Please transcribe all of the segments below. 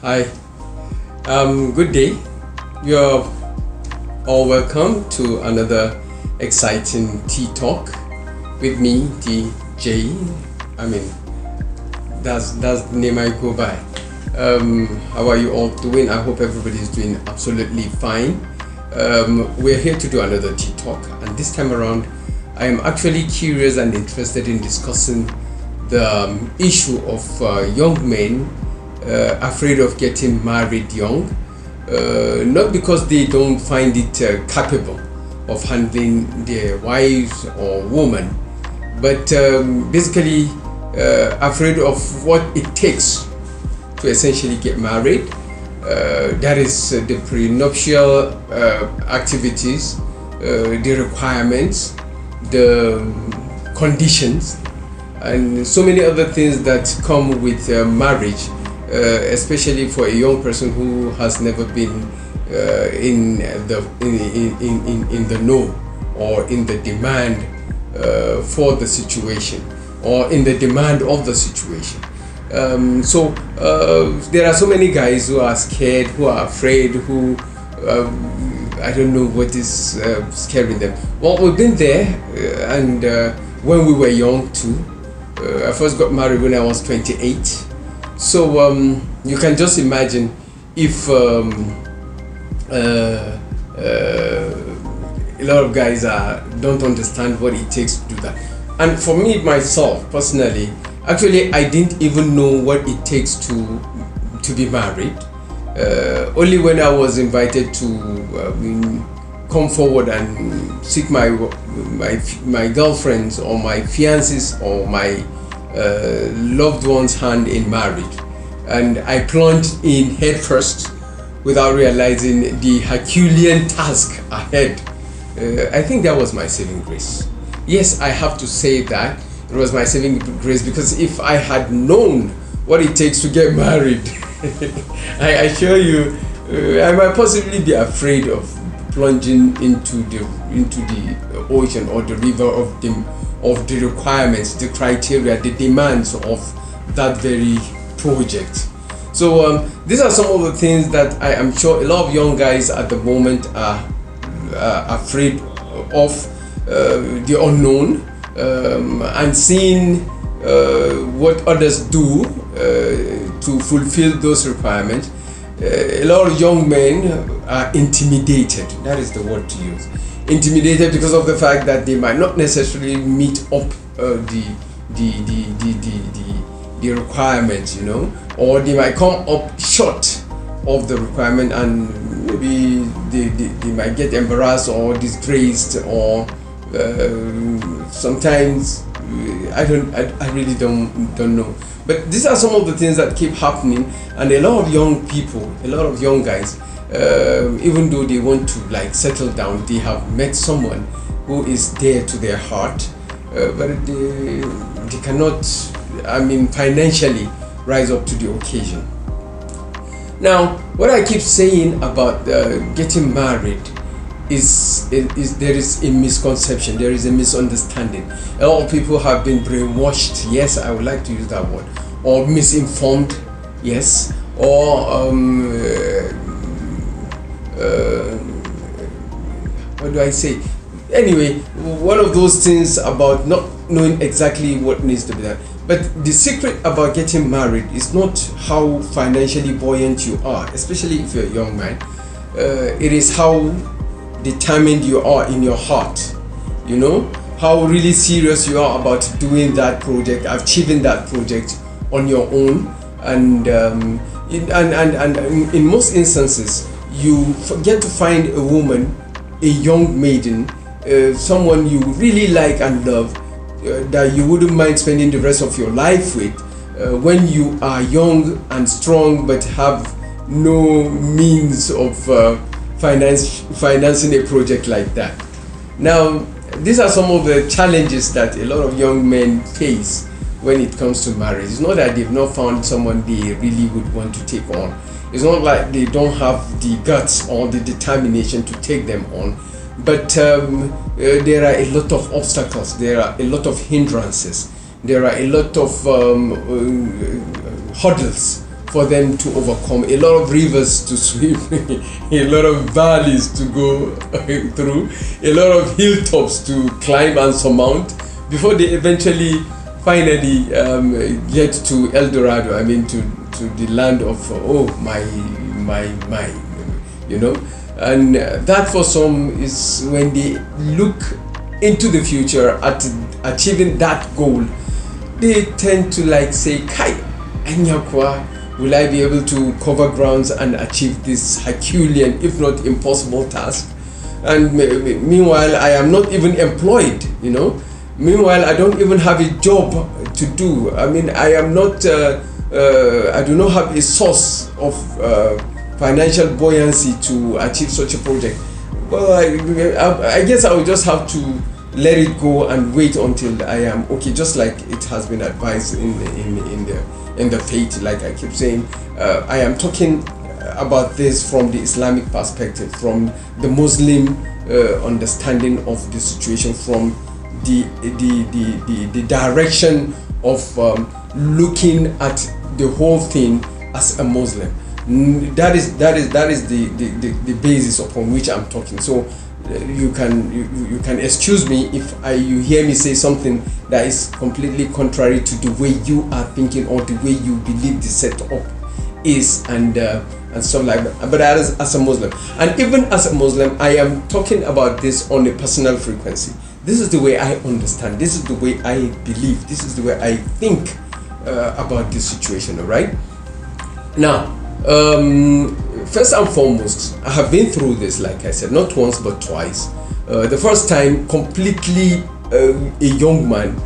Hi, good day. You're all welcome to another exciting Tea Talk with me, DJ. I mean, that's the name I go by. How are you all doing? I hope everybody is doing absolutely fine. We're here to do another Tea Talk, and this time around, I am actually curious and interested in discussing the issue of young men afraid of getting married young, not because they don't find it capable of handling their wives or woman, but basically afraid of what it takes to essentially get married. That is the prenuptial activities, the requirements, the conditions, and so many other things that come with marriage. Especially for a young person who has never been in the know or in the demand for the situation or in the demand of the situation. So there are so many guys who are scared, who are afraid, who I don't know what is scaring them. Well, we've been there, and when we were young too. I first got married when I was 28. So you can just imagine if a lot of guys don't understand what it takes to do that. And for me myself personally, actually I didn't even know what it takes to be married. Only when I was invited to come forward and seek my girlfriends or my fiancés or my loved one's hand in marriage, and I plunged in head first without realizing the Herculean task ahead. I think that was my saving grace. Yes, I have to say that it was my saving grace, because if I had known what it takes to get married, I assure you, I might possibly be afraid of plunging into the ocean or the river of the requirements, the criteria, the demands of that very project. So these are some of the things that I am sure a lot of young guys at the moment are afraid of, the unknown, and seeing what others do to fulfill those requirements. A lot of young men are intimidated. That is the word to use. Intimidated because of the fact that they might not necessarily meet up the requirements, or they might come up short of the requirement, and maybe they might get embarrassed or disgraced, or sometimes I really don't know. But these are some of the things that keep happening, and a lot of young people, a lot of young guys, even though they want to settle down, they have met someone who is dear to their heart, but they cannot, financially rise up to the occasion. Now, what I keep saying about getting married is there is a misconception, there is a misunderstanding. A lot of people have been brainwashed, yes, I would like to use that word, or misinformed, yes, or what do I say? Anyway, one of those things about not knowing exactly what needs to be done. But the secret about getting married is not how financially buoyant you are, especially if you're a young man. It is how determined you are in your heart, how really serious you are about doing that project, achieving that project on your own, and in most instances you get to find a woman, a young maiden, someone you really like and love, that you wouldn't mind spending the rest of your life with, when you are young and strong but have no means of financing a project like that. Now, these are some of the challenges that a lot of young men face when it comes to marriage. It's not that they've not found someone they really would want to take on. It's not like they don't have the guts or the determination to take them on, but there are a lot of obstacles, there are a lot of hindrances, there are a lot of hurdles for them to overcome, a lot of rivers to swim, a lot of valleys to go through, a lot of hilltops to climb and surmount before they eventually finally get to El Dorado. I mean, to the land of my, you know. And that for some is when they look into the future at achieving that goal, they tend to like say, Kai, Anyakwa, will I be able to cover grounds and achieve this Herculean, if not impossible task? And meanwhile, I am not even employed, you know. Meanwhile, I don't even have a job to do. I mean, I am not, I do not have a source of financial buoyancy to achieve such a project. Well, I guess I will just have to let it go and wait until I am okay, just like it has been advised in the faith. Like I keep saying, I am talking about this from the Islamic perspective, from the Muslim understanding of the situation, from the direction of looking at the whole thing as a Muslim. That is the basis upon which I'm talking. So you can excuse me if you hear me say something that is completely contrary to the way you are thinking or the way you believe the setup is, and stuff like that. But as a Muslim, and even as a Muslim, I am talking about this on a personal frequency. This is the way I understand. This is the way I believe. This is the way I think about this situation. All right. Now, first and foremost, I have been through this, like I said, not once but twice. The first time, completely a young man,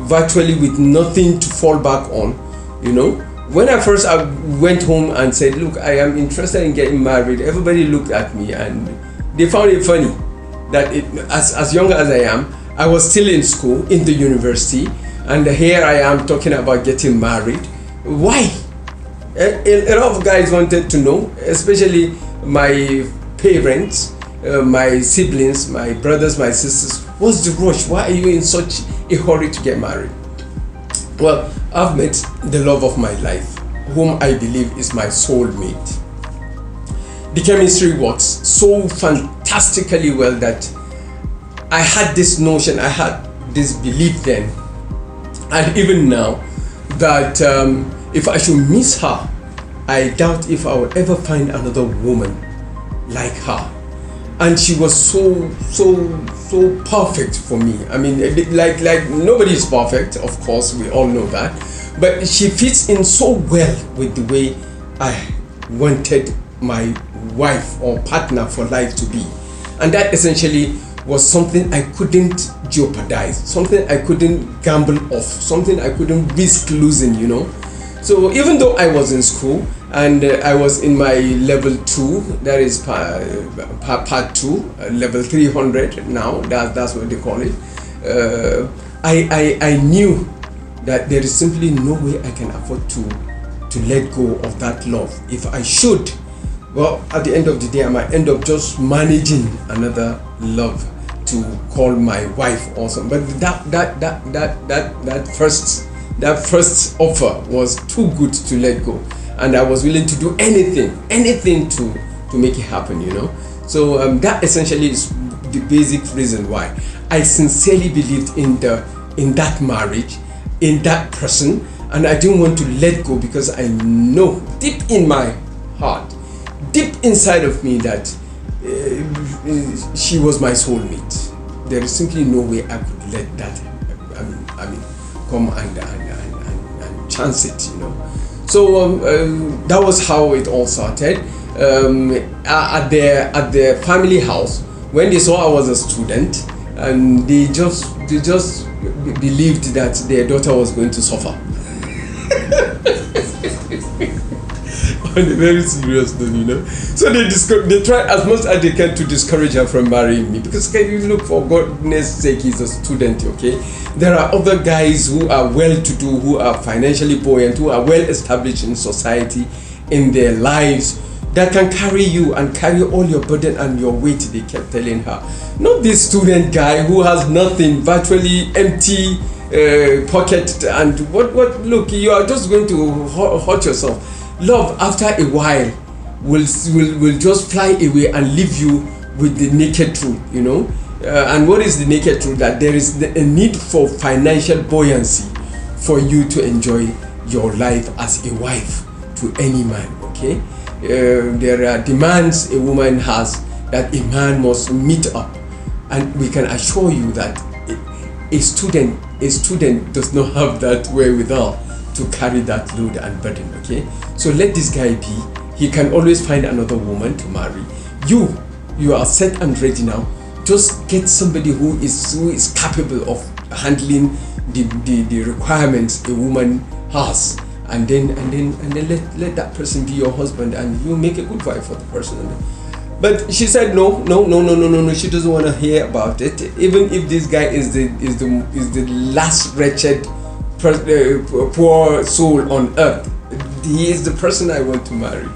virtually with nothing to fall back on. You know, when I went home and said, "Look, I am interested in getting married," everybody looked at me and they found it funny that as young as I am, I was still in school, in the university, and here I am talking about getting married. Why? A lot of guys wanted to know, especially my parents, my siblings, my brothers, my sisters. What's the rush? Why are you in such a hurry to get married? Well, I've met the love of my life, whom I believe is my soulmate. The chemistry works so fantastically well that I had this notion, I had this belief then, and even now, that if I should miss her, I doubt if I will ever find another woman like her. And she was so perfect for me. I mean, like nobody is perfect, of course, we all know that, but she fits in so well with the way I wanted my wife or partner for life to be. And that essentially was something I couldn't jeopardize, something I couldn't gamble off, something I couldn't risk losing, you know. So even though I was in school and I was in my level 2, that is part 2, level 300 now, that's what they call it, I knew that there is simply no way I can afford to let go of that love. If I should, well, at the end of the day, I might end up just managing another love to call my wife also. But that first offer was too good to let go, and I was willing to do anything to make it happen, you know. So that essentially is the basic reason why I sincerely believed in that marriage, in that person, and I didn't want to let go because I know deep in my heart, deep inside of me, that she was my soulmate. There is simply no way I could let that I mean come and chance it, you know. So that was how it all started. At their family house, when they saw I was a student, and they just believed that their daughter was going to suffer. On a very serious note, you know. So they tried as much as they can to discourage her from marrying me, because can you look, for goodness sake, he's a student, okay? There are other guys who are well-to-do, who are financially buoyant, who are well-established in society, in their lives, that can carry you and carry all your burden and your weight, they kept telling her. Not this student guy who has nothing, virtually empty pocket, and what look, you are just going to hurt yourself. love after a while will just fly away and leave you with the naked truth, and what is the naked truth? That there is a need for financial buoyancy for you to enjoy your life as a wife to any man. Okay, there are demands a woman has that a man must meet up, and we can assure you that a student does not have that wherewithal to carry that load and burden. Okay, so let this guy be. He can always find another woman to marry. You are set and ready now. Just get somebody who is capable of handling the requirements a woman has, and then let that person be your husband, and you make a good wife for the person. But she said no. She doesn't want to hear about it. Even if this guy is the last wretched poor soul on earth, he is the person I want to marry.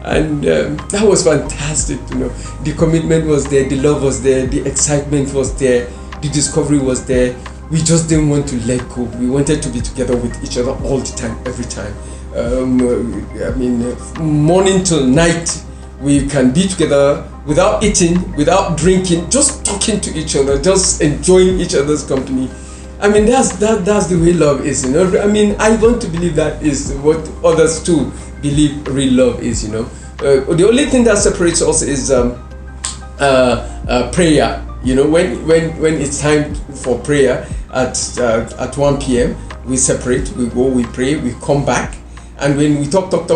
And that was fantastic. The commitment was there, the love was there, the excitement was there, the discovery was there. We just didn't want to let go. We wanted to be together with each other all the time, every time. Morning till night, we can be together without eating, without drinking, just talking to each other, just enjoying each other's company. That's the way love is. I want to believe that is what others too believe real love is. The only thing that separates us is prayer. When it's time for prayer at 1 p.m. we separate, we go, we pray, we come back, and when we talk until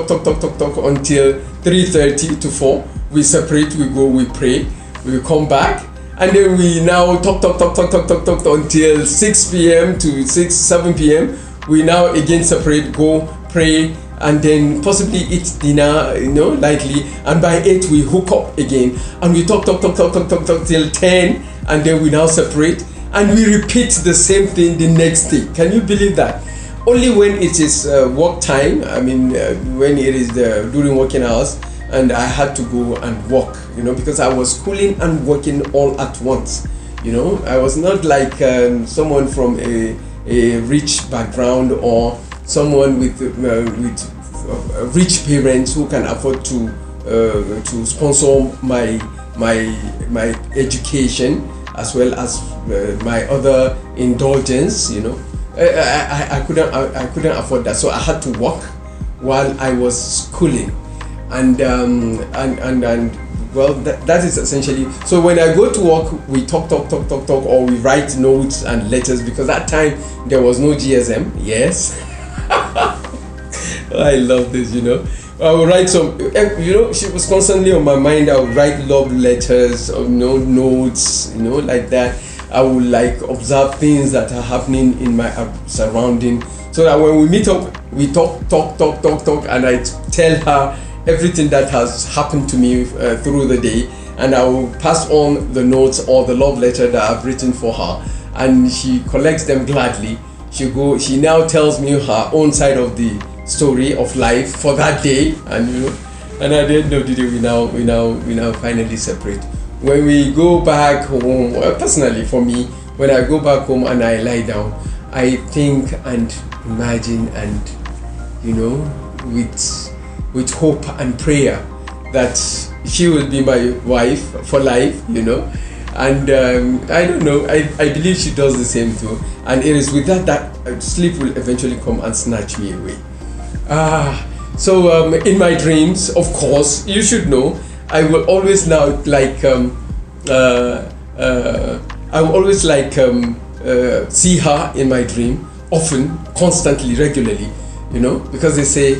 3:30 to 4, we separate, we go, we pray, we come back, and then we now talk until 6 p.m. to 7 p.m. We now again separate, go, pray, and then possibly eat dinner, lightly, and by 8 we hook up again, and we talk till 10, and then we now separate, and we repeat the same thing the next day. Can you believe that? Only when it is work time, when it is during working hours, and I had to go and work, because I was schooling and working all at once. I was not like someone from a rich background or someone with rich parents who can afford to sponsor my education as well as my other indulgence. I couldn't afford that, so I had to work while I was schooling, and well, that is essentially. So when I go to work, we talk, or we write notes and letters, because that time there was no GSM. Yes. I love this. I would write some, she was constantly on my mind. I would write love letters, notes, like that. I would observe things that are happening in my surrounding, so that when we meet up, we talk, and I tell her everything that has happened to me through the day, and I will pass on the notes or the love letter that I've written for her, and she collects them gladly. She now tells me her own side of the story of life for that day, and at the end of the day, we now finally separate. When we go back home, personally for me, when I go back home and I lie down, I think and imagine and with hope and prayer that she will be my wife for life, and I don't know, I believe she does the same too, and it is with that sleep will eventually come and snatch me away. So in my dreams, of course, you should know, I will always now see her in my dream, often, constantly, regularly, because they say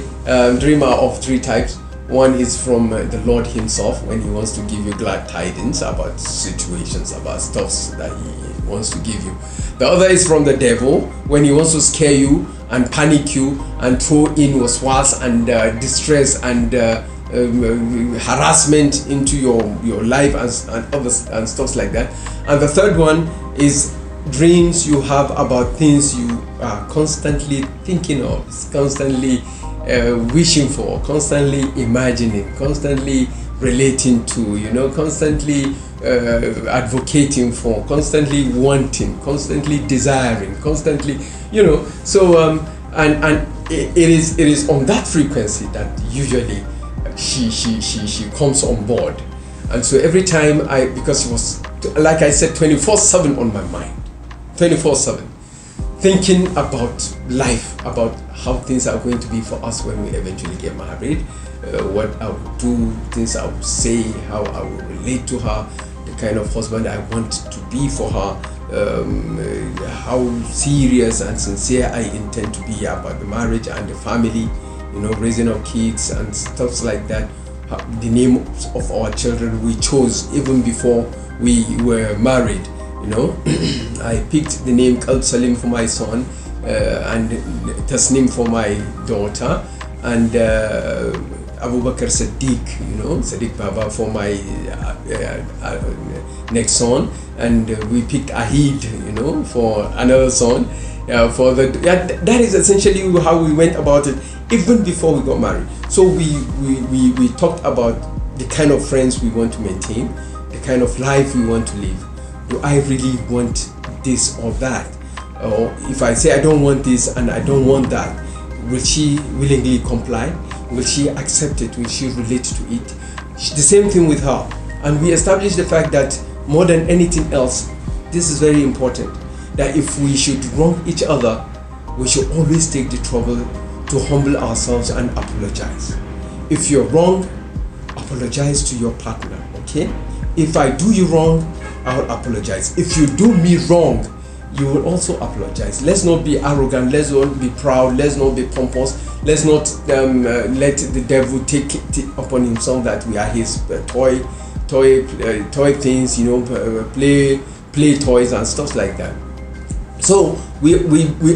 dream are of three types. One is from the Lord himself, when he wants to give you glad tidings about situations, about stuffs that he wants to give you. The other is from the devil, when he wants to scare you and panic you and throw in waswas and distress and harassment into your life and others and stuff like that. And the third one is dreams you have about things you are constantly thinking of, constantly wishing for, constantly imagining, constantly relating to, constantly advocating for, constantly wanting, constantly desiring, constantly, so and it is on that frequency that usually she comes on board. And so every time because it was, like I said, 24/7 on my mind, 24/7, thinking about life, about how things are going to be for us when we eventually get married, what I would do, things I would say, how I would relate to her, the kind of husband I want to be for her, how serious and sincere I intend to be about the marriage and the family, raising our kids and stuff like that. The name of our children we chose even before we were married. I picked the name Kalb Salim for my son, and Tasnim for my daughter, and Abu Bakr Sadiq, Sadiq Baba for my next son, and we picked Ahid, for another son. That is essentially how we went about it even before we got married. So we talked about the kind of friends we want to maintain, the kind of life we want to live. Do I really want this or that? Or if I say I don't want this and I don't want that, will she willingly comply? Will she accept it? Will she relate to it? The same thing with her. And we established the fact that more than anything else, this is very important, that if we should wrong each other, we should always take the trouble to humble ourselves and apologize. If you're wrong, apologize to your partner, okay? If I do you wrong, I'll apologize. If you do me wrong, you will also apologize. Let's not be arrogant, let's not be proud, let's not be pompous, let's not let the devil take it upon himself that we are his toy things, play toys and stuff like that. So we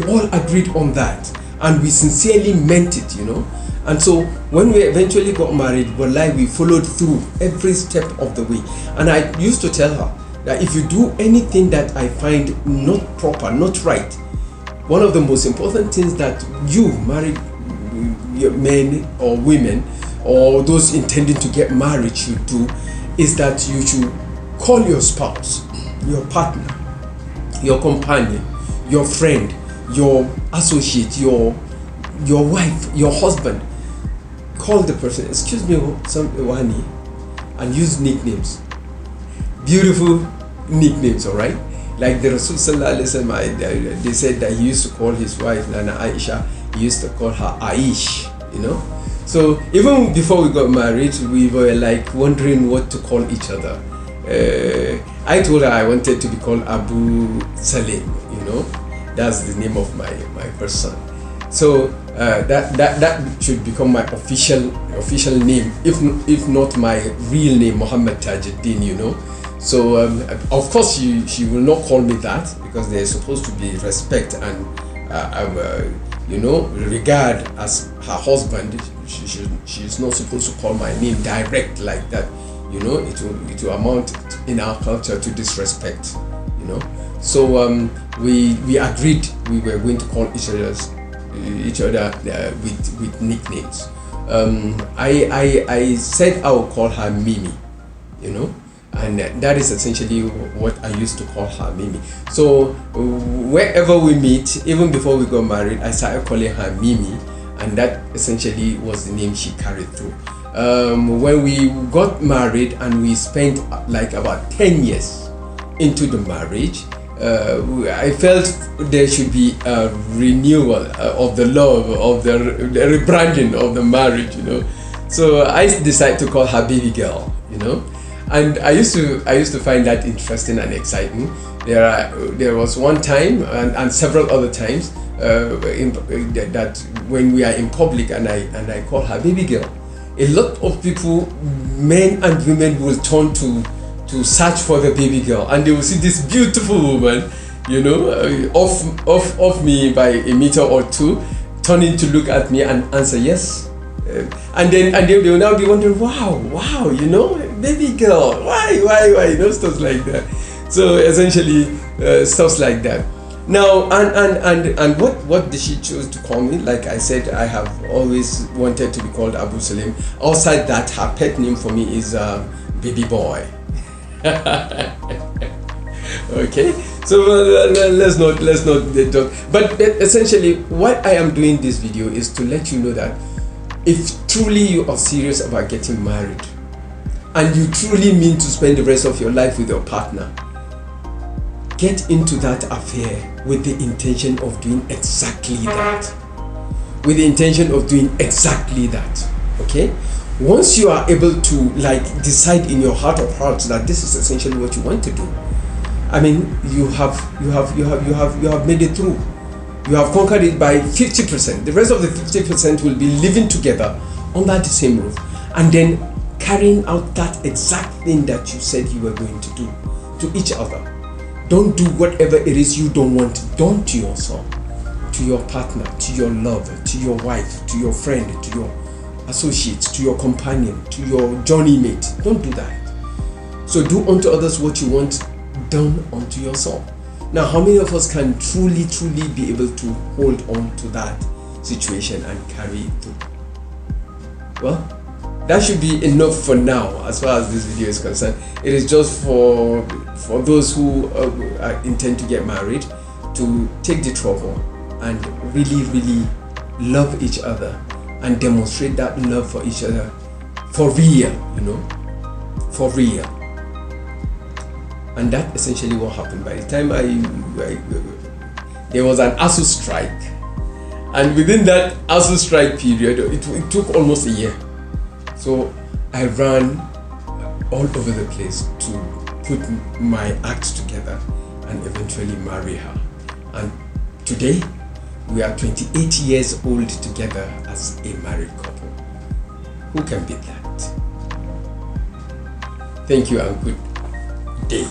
all agreed on that, and we sincerely meant it, And so when we eventually got married, we followed through every step of the way. And I used to tell her that if you do anything that I find not proper, not right, one of the most important things that you married men or women or those intending to get married should do is that you should call your spouse, your partner, your companion, your friend, your associate, your wife, your husband. Call the person, excuse me, Wani, and use nicknames. Beautiful nicknames, all right? Like the Rasul Sallallahu Alaihi Wasallam, they said that he used to call his wife Nana Aisha, he used to call her Aish, So even before we got married, we were like wondering what to call each other. I told her I wanted to be called Abu Salim, that's the name of my first son. So that should become my official name, if not my real name, Muhammad Tajuddin, So of course she will not call me that, because there's supposed to be respect and regard as her husband. She's not supposed to call my name direct like that. It will amount in our culture to disrespect. So we agreed we were going to call each other with nicknames. I said I would call her Mimi, and that is essentially what I used to call her, Mimi. So wherever we meet, even before we got married, I started calling her Mimi, and that essentially was the name she carried through. When we got married and we spent like about 10 years into the marriage, I felt there should be a renewal of the love, of the rebranding of the marriage, So I decided to call her baby girl, And I used to find that interesting and exciting. There was one time and several other times that when we are in public and I call her baby girl, a lot of people, men and women, will turn to search for the baby girl, and they will see this beautiful woman, off me by a meter or two, turning to look at me and answer yes. And they will now be wondering, wow, baby girl, why, stuff like that. So essentially, stuff like that. Now, and what did she choose to call me? Like I said, I have always wanted to be called Abu Salim. Outside that, her pet name for me is baby boy. Okay, So let's not talk. But essentially, what I am doing this video is to let you know that if truly you are serious about getting married and you truly mean to spend the rest of your life with your partner, get into that affair with the intention of doing exactly that. With the intention of doing exactly that. Okay? Once you are able to decide in your heart of hearts that this is essentially what you want to do, I mean, you have made it through. You have conquered it by 50%. The rest of the 50% will be living together under the same roof and then carrying out that exact thing that you said you were going to do to each other. Don't do whatever it is you don't want done to yourself, to your partner, to your lover, to your wife, to your friend, to your associate, to your companion, to your journey mate. Don't do that. So do unto others what you want done unto yourself. Now, how many of us can truly be able to hold on to that situation and carry it through? Well, that should be enough for now as far as this video is concerned. It is just for those who intend to get married to take the trouble and really love each other and demonstrate that love for each other for real, for real. And that essentially what happened. By the time there was an ASU strike, and within that ASU strike period, it took almost a year. So I ran all over the place to put my act together and eventually marry her. And today, we are 28 years old together as a married couple. Who can beat that? Thank you and good day.